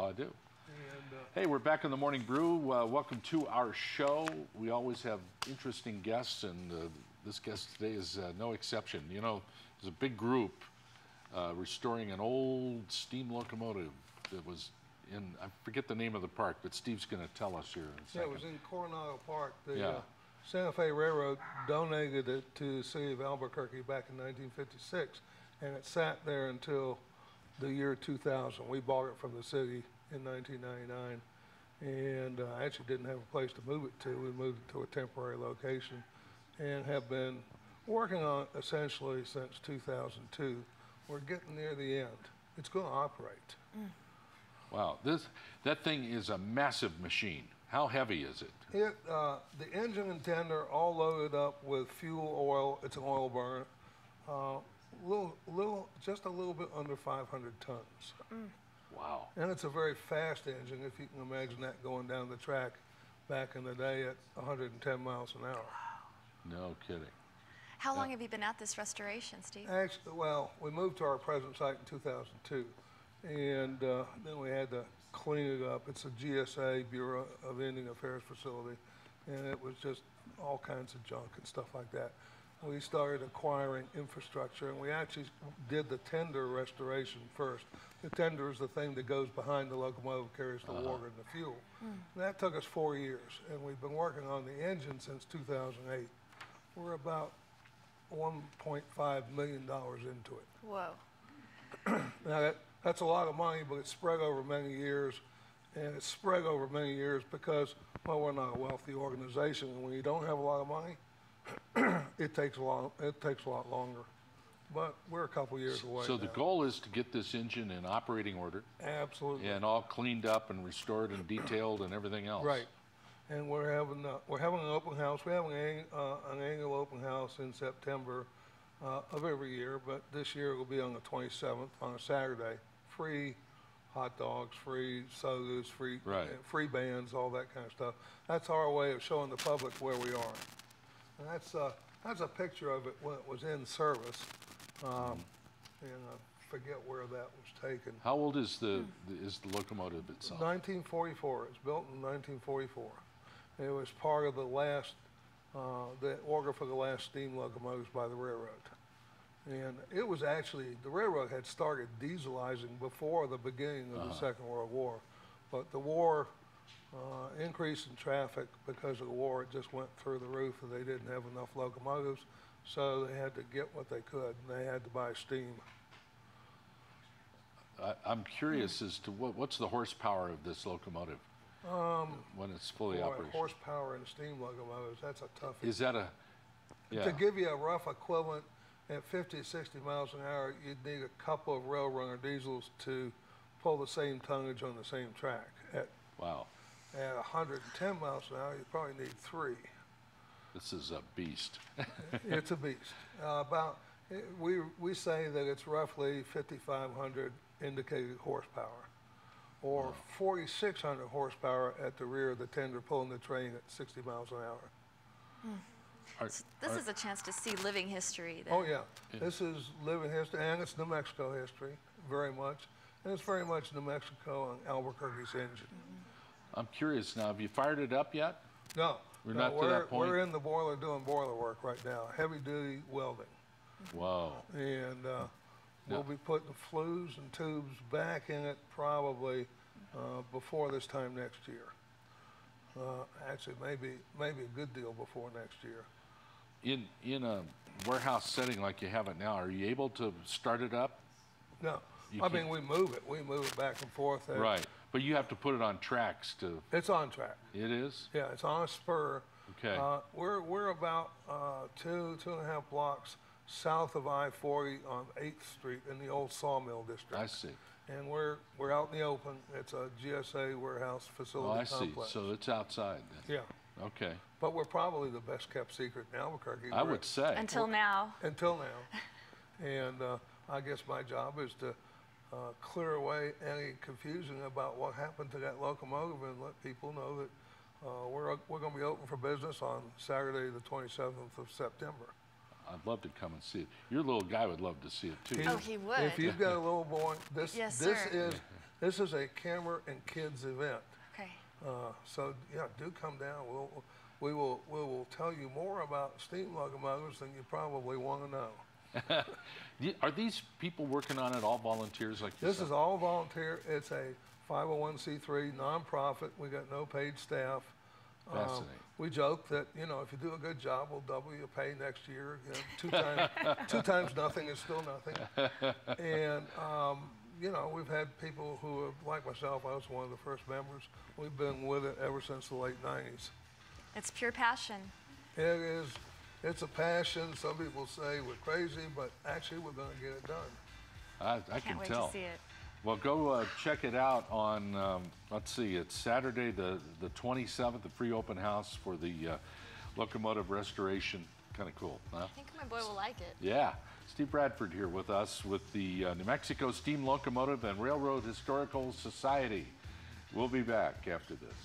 Oh, I do. And, hey, we're back in the Morning Brew. Welcome to our show. We always have interesting guests, and this guest today is no exception. You know, there's a big group restoring an old steam locomotive that was in, I forget the name of the park, but Steve's going to tell us here in a second. Yeah, it was in Coronado Park. The Santa Fe Railroad donated it to the city of Albuquerque back in 1956, and it sat there until the year 2000. We bought it from the city in 1999, and I actually didn't have a place to move it to. We moved it to a temporary location and have been working on it essentially since 2002. We're getting near the end. It's going to operate. Wow, that thing is a massive machine. How heavy is it? The engine and tender all loaded up with fuel oil. It's an oil burner. Just a little bit under 500 tons. Wow. And it's a very fast engine, if you can imagine that going down the track back in the day at 110 miles an hour. No kidding. How long have you been at this restoration, Steve? Actually, well, we moved to our present site in 2002, and then we had to clean it up. It's a GSA, Bureau of Indian Affairs facility, and it was just all kinds of junk and stuff like that. We started acquiring infrastructure, and we actually did the tender restoration first. The tender is the thing that goes behind the locomotive, carries the water and the fuel. And that took us 4 years, and we've been working on the engine since 2008. We're about $1.5 million into it. Whoa. Now, that's a lot of money, but it's spread over many years, and it's spread over many years because, well, we're not a wealthy organization, and when you don't have a lot of money, it takes a lot longer, but we're a couple years away. So the goal is to get this engine in operating order. Absolutely. And all cleaned up and restored and detailed and everything else. Right. And we're having an open house. We're having an annual open house in September of every year, but this year it will be on the 27th on a Saturday. Free hot dogs, free sodas, free bands, all that kind of stuff. That's our way of showing the public where we are. And that's a picture of it when it was in service, and I forget where that was taken. How old is the locomotive itself? 1944. It was built in 1944. It was part of the order for the last steam locomotives by the railroad. And it was actually, the railroad had started dieselizing before the beginning of the Second World War, but the war increase in traffic because of the war, it just went through the roof, and they didn't have enough locomotives, so they had to get what they could, and they had to buy steam. I'm curious as to what's the horsepower of this locomotive when it's fully operational. Horsepower in steam locomotives, that's a toughie. Is that To give you a rough equivalent, at 50 to 60 miles an hour, you'd need a couple of rail runner diesels to pull the same tonnage on the same track. Wow. At 110 miles an hour, you probably need 3. This is a beast. It's a beast. We say that it's roughly 5,500 indicated horsepower, or 4,600 horsepower at the rear of the tender pulling the train at 60 miles an hour. This is a chance to see living history. Then. Oh yeah, this is living history, and it's New Mexico history, very much, and it's very much New Mexico and Albuquerque's engine. I'm curious now, have you fired it up yet? No. We're not to that point? We're in the boiler doing boiler work right now, heavy duty welding. Wow. And we'll be putting flues and tubes back in it probably before this time next year. Actually, maybe a good deal before next year. In a warehouse setting like you have it now, are you able to start it up? No. I mean, we move it. We move it back and forth. Right. But you have to put it on tracks to... It's on track. It is? Yeah, it's on a spur. Okay. We're about 2.5 blocks south of I-40 on 8th Street in the old sawmill district. I see. And we're out in the open. It's a GSA warehouse facility complex. See. So it's outside then. Yeah. Okay. But we're probably the best kept secret in Albuquerque. I would say. Until now. Until now. And I guess my job is to clear away any confusion about what happened to that locomotive and let people know that we're going to be open for business on Saturday, the 27th of September. I'd love to come and see it. Your little guy would love to see it too. Oh, he would. If you've got a little boy, this This is a camera and kids event. Okay. So yeah, do come down. We will tell you more about steam locomotives than you probably want to know. Are these people working on it all volunteers like yourself? This is all volunteer. It's a 501c3 nonprofit. We got no paid staff. Fascinating. We joke that, you know, if you do a good job, we'll double your pay next year. You know, two times nothing is still nothing. And you know, we've had people who have, like myself, I was one of the first members. We've been with it ever since the late 90s. It's pure passion. It is. It's a passion. Some people say we're crazy, but actually we're going to get it done. I can Can't wait tell. to see it. Well, go check it out on, let's see, it's Saturday the 27th, the free open house for the locomotive restoration. Kind of cool, huh? I think my boy will like it. Yeah. Steve Bradford here with us with the New Mexico Steam Locomotive and Railroad Historical Society. We'll be back after this.